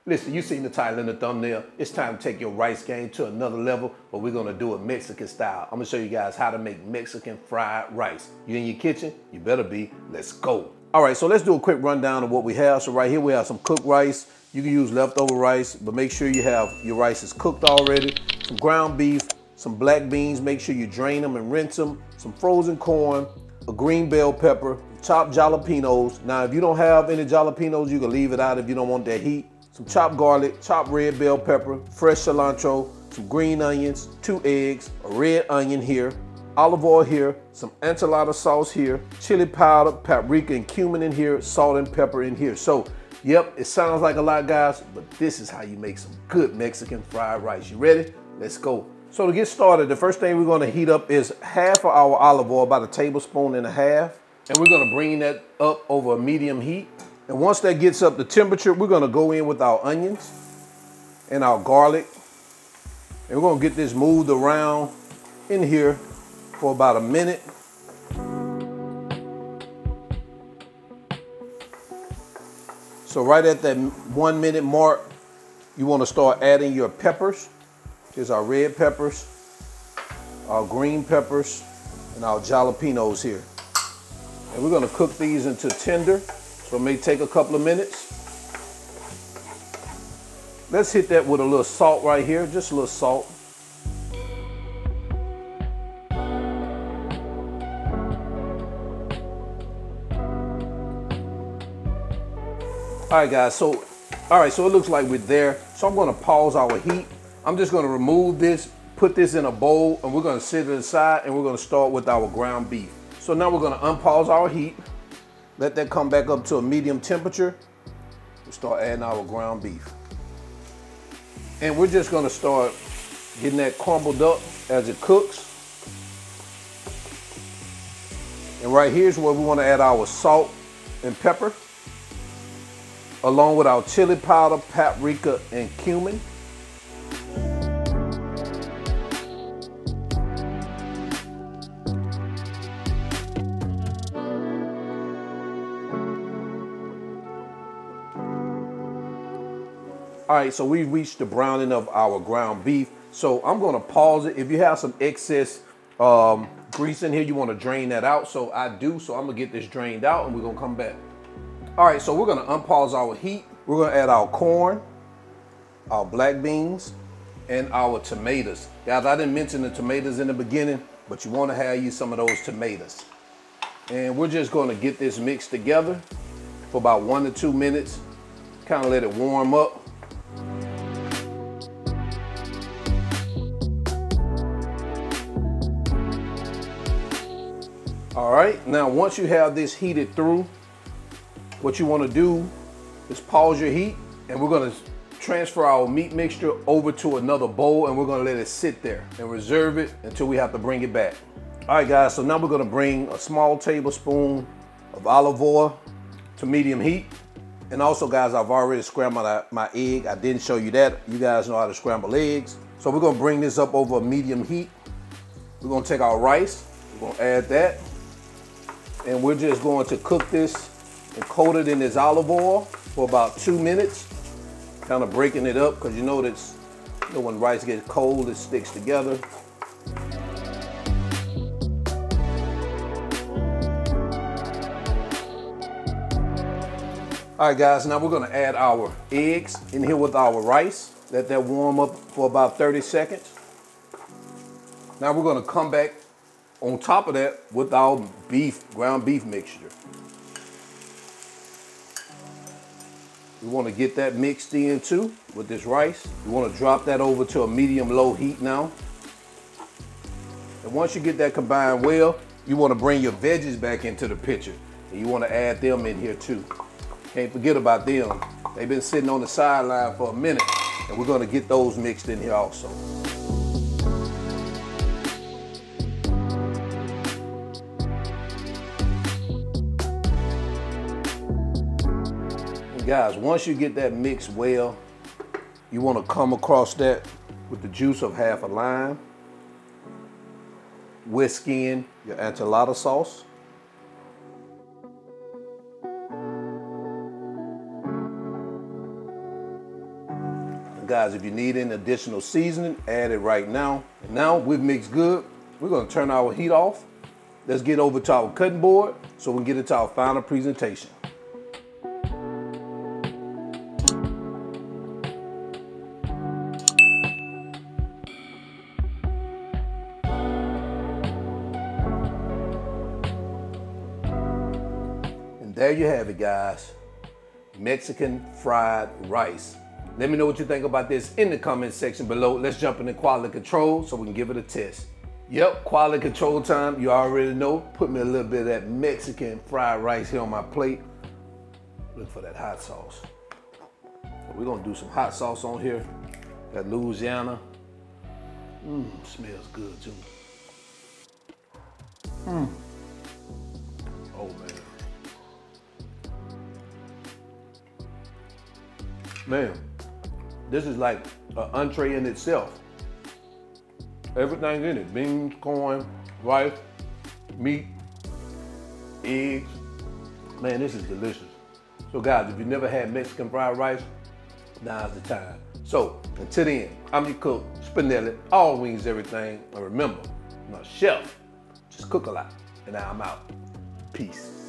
Listen, you seen the title in the thumbnail. It's time to take your rice game to another level, but we're gonna do it Mexican style. I'm gonna show you guys how to make Mexican fried rice. You in your kitchen? You better be. Let's go. All right, so let's do a quick rundown of what we have. So right here we have some cooked rice. You can use leftover rice, but make sure you have your rice is cooked already. Some ground beef, some black beans. Make sure you drain them and rinse them. Some frozen corn, a green bell pepper, chopped jalapenos. Now, if you don't have any jalapenos, you can leave it out if you don't want that heat. Some chopped garlic, chopped red bell pepper, fresh cilantro, some green onions, 2 eggs, a red onion here, olive oil here, some enchilada sauce here, chili powder, paprika and cumin in here, salt and pepper in here. So, yep, it sounds like a lot, guys, but this is how you make some good Mexican fried rice. You ready? Let's go. So to get started, the first thing we're gonna heat up is half of our olive oil, about 1.5 tablespoons. And we're gonna bring that up over a medium heat. And once that gets up to temperature, we're gonna go in with our onions and our garlic. And we're gonna get this moved around in here for about a minute. So right at that 1 minute mark, you wanna start adding your peppers. Here's our red peppers, our green peppers, and our jalapenos here. And we're gonna cook these until tender. So it may take a couple of minutes. Let's hit that with a little salt right here, just a little salt. All right, guys, so it looks like we're there. So I'm gonna pause our heat. I'm just gonna remove this, put this in a bowl, and we're gonna sit it aside, and we're gonna start with our ground beef. So now we're gonna unpause our heat. Let that come back up to a medium temperature. We'll start adding our ground beef. And we're just gonna start getting that crumbled up as it cooks. And right here's where we wanna add our salt and pepper, along with our chili powder, paprika, and cumin. All right, so we've reached the browning of our ground beef. So I'm gonna pause it. If you have some excess grease in here, you wanna drain that out. So I do, so I'm gonna get this drained out and we're gonna come back. All right, so we're gonna unpause our heat. We're gonna add our corn, our black beans, and our tomatoes. Guys, I didn't mention the tomatoes in the beginning, but you wanna have you some of those tomatoes. And we're just gonna get this mixed together for about 1 to 2 minutes, kind of let it warm up. All right, now once you have this heated through, what you want to do is pause your heat, and we're going to transfer our meat mixture over to another bowl, and we're going to let it sit there and reserve it until we have to bring it back. All right, guys, so now we're going to bring a small tablespoon of olive oil to medium heat. And also, guys, I've already scrambled my egg. I didn't show you that. You guys know how to scramble eggs. So we're going to bring this up over a medium heat. We're going to take our rice, we're going to add that. And we're just going to cook this and coat it in this olive oil for about 2 minutes, kind of breaking it up, because you know when rice gets cold, it sticks together. All right, guys, now we're gonna add our eggs in here with our rice. Let that warm up for about 30 seconds. Now we're gonna come back on top of that with our ground beef mixture. We want to get that mixed in too with this rice. We want to drop that over to a medium-low heat now. And once you get that combined well, you want to bring your veggies back into the picture. And you want to add them in here too. Can't forget about them. They've been sitting on the sideline for a minute, and we're going to get those mixed in here also. Guys, once you get that mixed well, you want to come across that with the juice of half a lime, whisk in your enchilada sauce, guys, if you need any additional seasoning, add it right now. And now we've mixed good. We're gonna turn our heat off. Let's get over to our cutting board so we can get into our final presentation. And there you have it, guys. Mexican fried rice. Let me know what you think about this in the comment section below. Let's jump into quality control so we can give it a test. Yep, quality control time. You already know. Put me a little bit of that Mexican fried rice here on my plate. Look for that hot sauce. So we're gonna do some hot sauce on here. That Louisiana. Smells good too. Oh man. Man, this is like an entree in itself. Everything in it, beans, corn, rice, meat, eggs. Man, this is delicious. So guys, if you've never had Mexican fried rice, now's the time. So, until then, I'm your cook, Spinelli, all wings, everything. And remember, I'm a chef, just cook a lot. And now I'm out. Peace.